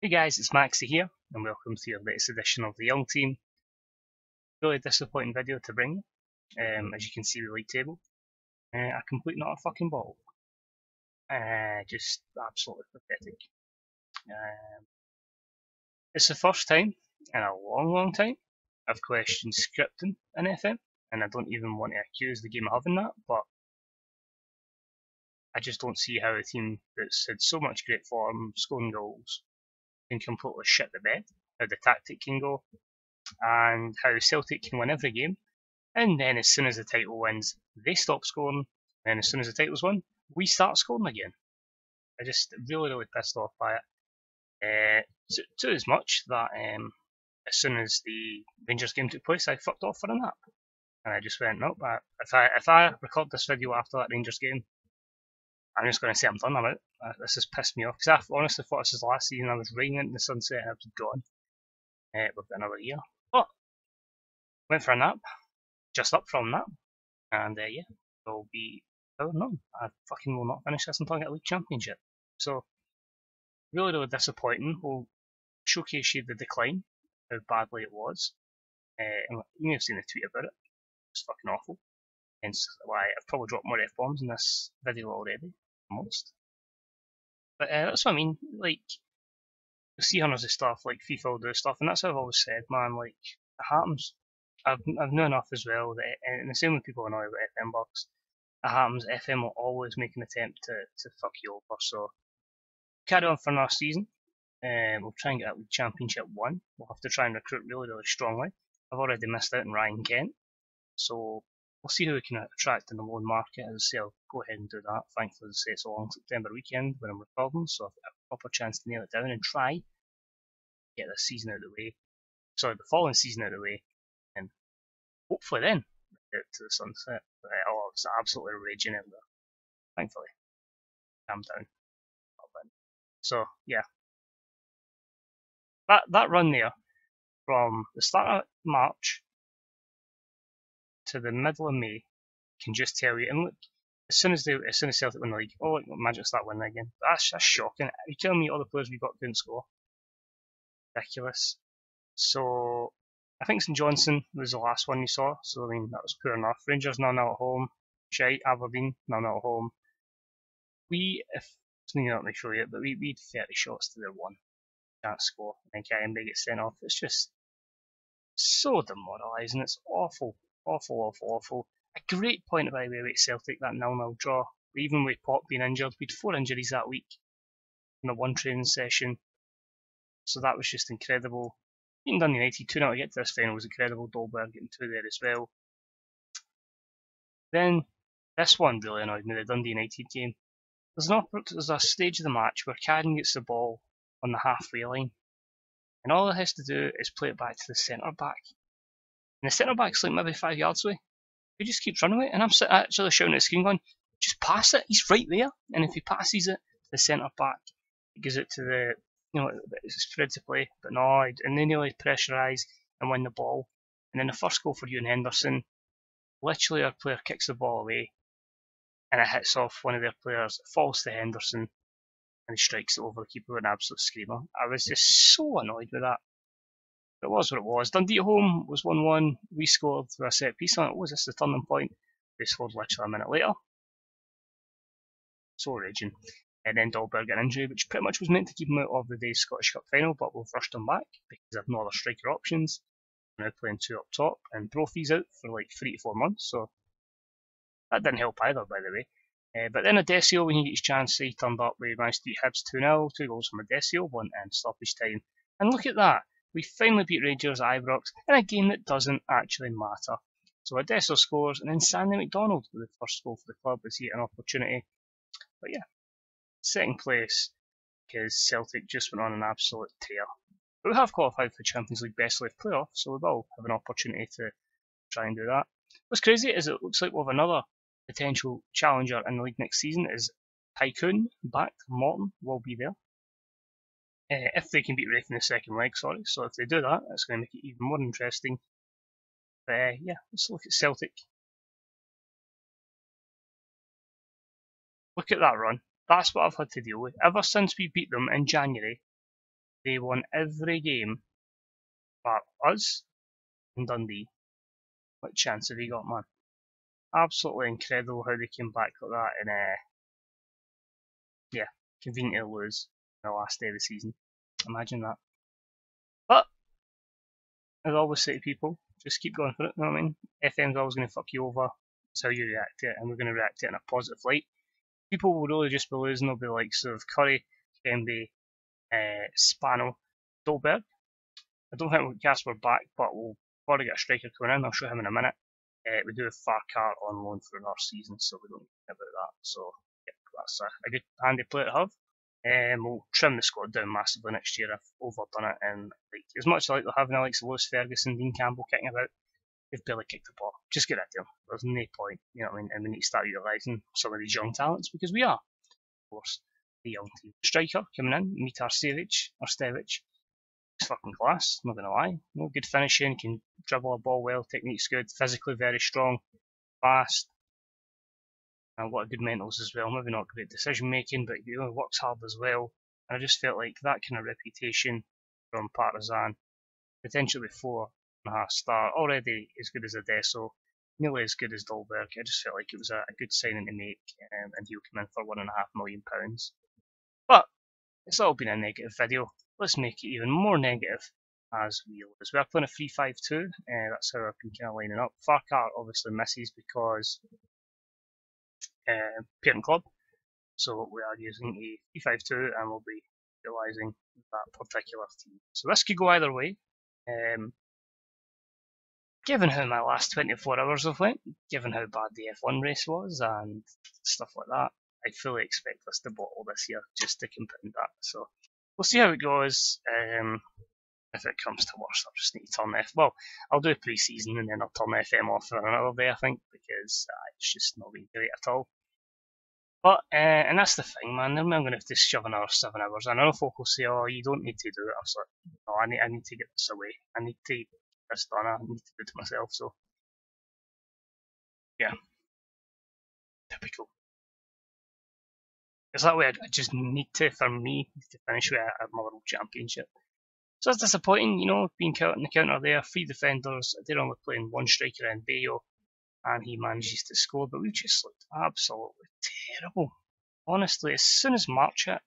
Hey guys, it's Maxie here, and welcome to your latest edition of the Young Team. Really disappointing video to bring you. As you can see, the league table, a complete not a fucking ball. Just absolutely pathetic. It's the first time in a long time I've questioned scripting in FM, and I don't even want to accuse the game of having that, but I just don't see how a team that's had so much great form, scoring goals, can completely shit the bed, how the tactic can go, and how Celtic can win every game. And then as soon as the title wins, they stop scoring. And as soon as the title's won, we start scoring again. I just really pissed off by it. To as much that as soon as the Rangers game took place, I fucked off for a nap. And I just went, nope, if I record this video after that Rangers game, I'm just going to say I'm done. I'm out. This has pissed me off. Because I honestly thought this was last season. I was riding into the sunset and I was gone. With another year. But, went for a nap. Just up from that. And yeah, will be. Oh no, I fucking will not finish this until I get a league championship. So, really disappointing. Will showcase you the decline, how badly it was. And you may have seen the tweet about it. It's fucking awful. Hence why I've probably dropped more F bombs in this video already, most. But that's what I mean. Like, you'll see hundreds of stuff, like FIFA will do stuff, and that's what I've always said, man. Like, it happens. I've known enough as well that, and the same with people annoyed with FM bugs. It happens. FM will always make an attempt to fuck you over. So carry on for another season. We'll try and get that league championship one. We'll have to try and recruit really strongly. I've already missed out on Ryan Kent, so we'll see who we can attract in the loan market. As I say, I'll go ahead and do that. Thankfully, as I say, it's a long September weekend when I'm recording, so I've got a proper chance to nail it down and try get this season out of the way. Sorry, the following season out of the way, and hopefully then out to the sunset. Oh, it's absolutely raging out there. Thankfully, calm down. So yeah, that run there from the start of March to the middle of May can just tell you. And look, as soon as Celtic win the league, oh, Magic start winning again. That's shocking. Are you telling me all the players we got couldn't score? Ridiculous. So I think St Johnstone was the last one you saw. So I mean that was poor enough. Rangers 0-0 at home. Shite. Aberdeen 0-0 at home. If it's not really show yet, but we had 30 shots to their one. Can't score. And Kayembe gets sent off. It's just so demoralising. It's awful. Awful. A great point, by the way, with Celtic, that 0-0 draw. Even with Pop being injured, we had 4 injuries that week in the one training session. So that was just incredible. Beating Dundee United 2-0 to get to this final was incredible. Dolberg getting 2 there as well. Then, this one really annoyed me, the Dundee United game. There's a stage of the match where Cadden gets the ball on the halfway line, and all he has to do is play it back to the centre back. And the centre back's like maybe 5 yards away. He just keeps running it, and I'm actually shouting at the screen going, just pass it, he's right there. And if he passes it to the centre back, it gives it to the, it's spread to play, but no, and they nearly pressurise and win the ball. And then the first goal for Ewan Henderson, literally our player kicks the ball away, and it hits off one of their players, falls to Henderson, and he strikes it over the keeper with an absolute screamer. I was just so annoyed with that. But it was what it was. Dundee at home was 1-1. We scored with a set piece on it. Was this the turning point? They scored literally a minute later. So raging. And then Dolberg got an injury, which pretty much was meant to keep him out of the day's Scottish Cup final, but we've rushed him back because they have no other striker options. We're now playing 2 up top, and Brophy's out for like 3 to 4 months, so that didn't help either, by the way. But then Adesio, when he got his chance, he turned up. We managed to beat Hibs 2-0, 2 goals from Adesio, 1 in stoppage time. And look at that, we finally beat Rangers at Ibrox in a game that doesn't actually matter. So Adesio scores, and then Sandy McDonald with the first goal for the club as he had an opportunity. But yeah, second place, because Celtic just went on an absolute tear. But we have qualified for the Champions League best left playoff, so we will have an opportunity to try and do that. What's crazy is it looks like we'll have another potential challenger in the league next season is Tycoon back. Morton will be there. If they can beat Wraith in the second leg, sorry. So if they do that, it's going to make it even more interesting. But yeah, let's look at Celtic. Look at that run. That's what I've had to deal with. Ever since we beat them in January, They won every game but us and Dundee. What chance have you got, man? Absolutely incredible how they came back like that and yeah, convenient to lose on the last day of the season. Imagine that. But as I always say to people, just keep going for it, you know what I mean? FM's always going to fuck you over. It's how you react to it, and we're going to react to it in a positive light. People will really just be losing, they'll be like sort of Curry, Kembe, Spano, Dolberg. I don't think we'll Casper back, but we'll probably get a striker coming in. I'll show him in a minute. We do have Farcar on loan for another season, so we don't think about that. So yeah, that's a good handy player to have. We'll trim the squad down massively next year. I've overdone it, and like as much as I like they're having like Lewis Ferguson, Dean Campbell kicking about, they've barely kicked the ball. Just get rid of them. There's no point, you know what I mean? And we need to start utilising some of these young talents because we are, of course, the young team. Striker coming in, Mitar Stevic. It's fucking class, not gonna lie. No good finishing, can dribble a ball well, technique's good, physically very strong, fast, and a lot of good mentals as well. Maybe not great decision making, but he works hard as well. And I just felt like that kind of reputation from Partizan, potentially 4.5 star, already as good as Adesso, nearly as good as Dolberg. I just felt like it was a good signing to make, and he'll come in for £1.5 million. But it's all been a negative video. Let's make it even more negative as we lose. We're playing a 3-5-2, that's how I've been kind of lining up. Farcar obviously misses because parent club, so we are using a 3-5-2 and we'll be utilising that particular team. So this could go either way. Given how my last 24 hours have went, given how bad the F1 race was and stuff like that, I fully expect us to bottle this year just to compound that. So we'll see how it goes. If it comes to worse, I'll just need to turn Well, I'll do a pre-season and then I'll turn FM off for another day, I think, because it's just not been great at all. But, and that's the thing, man, I'm going to have to shove another 7 hours. And I know folk will say, oh, you don't need to do it. I was like, no, I need to get this away. I need to get this done. I need to do it to myself. So, yeah. Typical. It's that way I just need to, for me, to finish with a Motherwell Championship. So it's disappointing, you know, being caught in the counter there. 3 defenders. They're only playing 1 striker in Bayo, and he manages to score. But we just looked absolutely terrible. Honestly, as soon as March hit,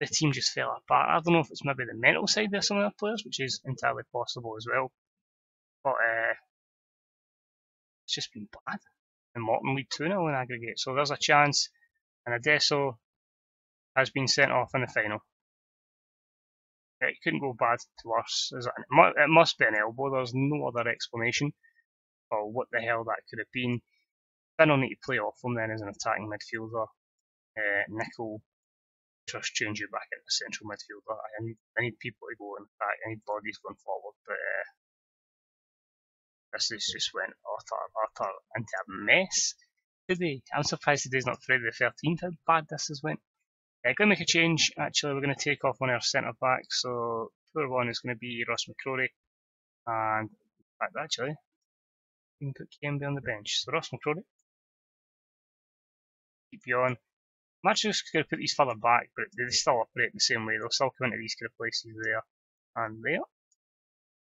the team just fell apart. I don't know if it's maybe the mental side of some of the players, which is entirely possible as well. But it's just been bad. And Morton lead 2-0 in aggregate. So there's a chance. And Adesso has been sent off in the final. It couldn't go bad to worse. It must be an elbow. There's no other explanation for what the hell that could have been. Finn will need to play off him then as an attacking midfielder. Nickel, just change you back into central midfielder. I need people to go in back. I need bodies going forward. But this has just went utter into a mess today. I'm surprised today's not Friday the 13th, how bad this has went. Going to make a change. Actually, we're going to take off one of our centre backs. So poor one is going to be Ross McCrory, and in fact, actually, we can put Kembe on the bench. So Ross McCrory, keep you on. I'm actually just going to put these further back, but they still operate the same way. They'll still come into these kind of places there and there.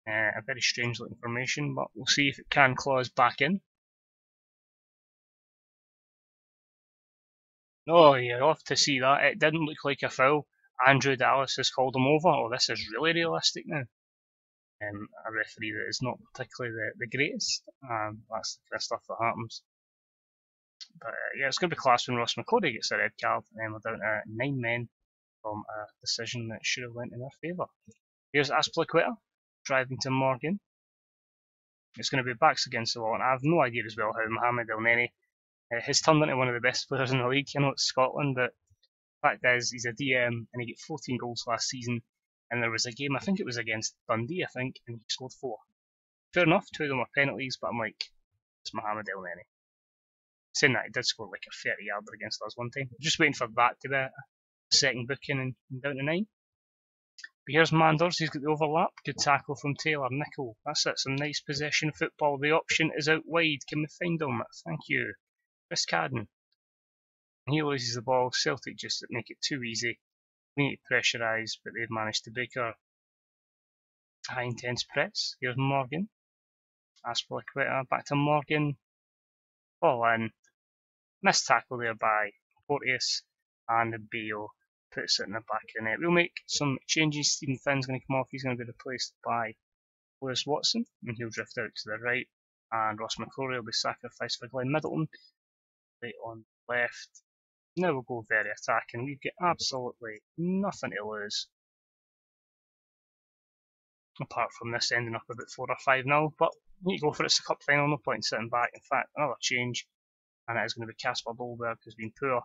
A very strange looking formation, but we'll see if it can claw us back in. Oh, you're off to see that. It didn't look like a foul. Andrew Dallas has called him over. Oh, this is really realistic now. A referee that is not particularly the greatest. That's the kind of stuff that happens. But yeah, it's going to be class when Ross McCrory gets a red card, and then we're down to 9 men from a decision that should have went in our favour. Here's Azpilicueta driving to Morgan. It's going to be backs against the wall, and I have no idea as well how Mohamed El Neni has turned into one of the best players in the league. I know it's Scotland, but the fact is he's a DM and he got 14 goals last season. And there was a game, I think it was against Dundee, and he scored 4. Fair enough, 2 of them were penalties, but I'm like, it's Mohamed El Neni. Saying that, he did score like a 30-yarder against us one time. Just waiting for that to be a second booking and down to 9. But here's Manders, he's got the overlap. Good tackle from Taylor. Nickel, that's it, some nice possession football. The option is out wide. Can we find him? Thank you. Chris Cadden. He loses the ball. Celtic just make it too easy. We need to pressurise, but they've managed to break our high intense press. Here's Morgan. Aspilicueta back to Morgan. Ball in. Missed tackle there by Porteous, and Bale puts it in the back of the net. We'll make some changes. Stephen Finn's going to come off. He's going to be replaced by Lewis Watson, and he'll drift out to the right. And Ross McCrory will be sacrificed for Glenn Middleton. Right on the left. Now we'll go very attacking. We've got absolutely nothing to lose. Apart from this ending up about 4 or 5-0. But we need to go for it. It's a cup final, no point sitting back. In fact, another change. And it is going to be Casper Dolberg, who's been poor,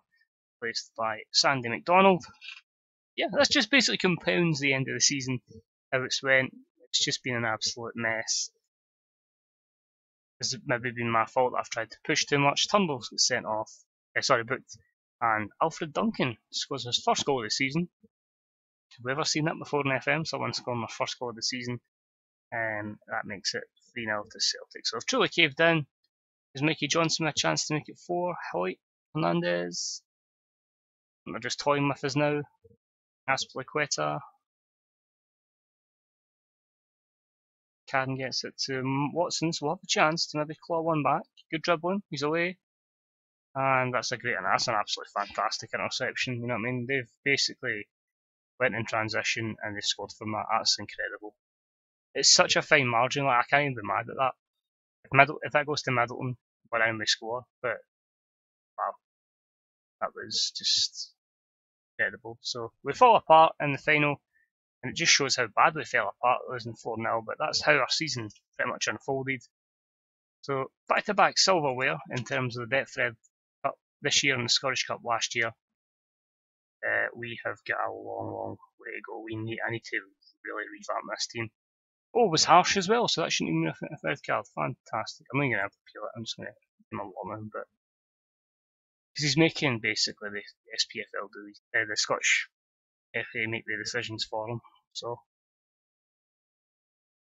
replaced by Sandy McDonald. Yeah, this just basically compounds the end of the season, how it's went. It's just been an absolute mess. It's maybe been my fault that I've tried to push too much. Turnbull's got sent off. Booked. And Alfred Duncan scores his first goal of the season. Have we ever seen that before in FM? Someone scoring their first goal of the season. And that makes it 3-0 to Celtic. So I've truly caved in. Gives Mickey Johnson a chance to make it 4. Hoyt, Hernandez. They're just toying with us now. Aspilicueta. Cadden gets it to Watson, so we'll have a chance to maybe claw one back. Good dribbling, he's away. And that's an absolutely fantastic interception, you know what I mean? They've basically went in transition and they scored from that. That's incredible. It's such a fine margin, like I can't even be mad at that. If that goes to Middleton, we're down we score, but wow, that was just incredible. So we fall apart in the final, and it just shows how bad we fell apart losing 4-0, but that's how our season pretty much unfolded. So back-to-back silverware in terms of the Betfred Cup this year and the Scottish Cup last year. We have got a long way to go. I need to really revamp this team. Oh, it was harsh as well, so that shouldn't even be a red card. Fantastic. I'm not going to have to appeal it. I'm just going to give him a warning, but because he's making basically the SPFL do the Scottish FA make the decisions for him. So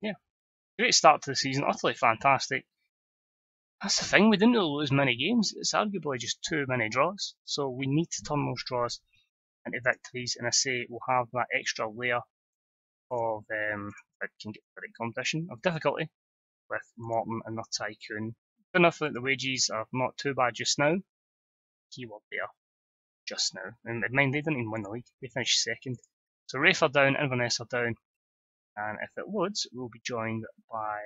yeah, great start to the season. Utterly fantastic. That's the thing. We didn't really lose many games. It's arguably just too many draws. So we need to turn those draws into victories. And I say we'll have that extra layer of I can get the right competition of difficulty with Morton and the Tycoon. Good enough that the wages are not too bad just now. Keyword there, just now. And mind, they didn't even win the league. They finished second. So Rafe are down, Inverness are down. And if it loads, we'll be joined by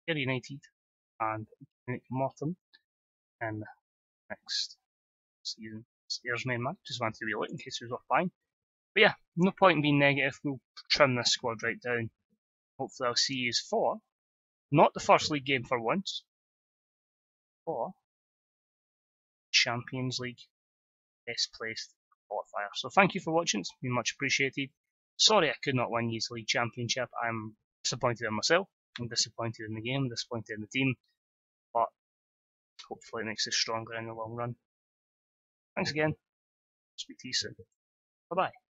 Ayr United and Nick Morton in the next season. Ayer's main match. Just wanted to be look in case it was worth buying. But yeah, no point in being negative. We'll trim this squad right down. Hopefully I'll see you for not the first league game for once, for Champions League best placed qualifier. So thank you for watching. It's been much appreciated. Sorry I could not win Youth League Championship. I'm disappointed in myself. I'm disappointed in the game. I'm disappointed in the team. But hopefully it makes us stronger in the long run. Thanks again. Speak to you soon. Bye bye.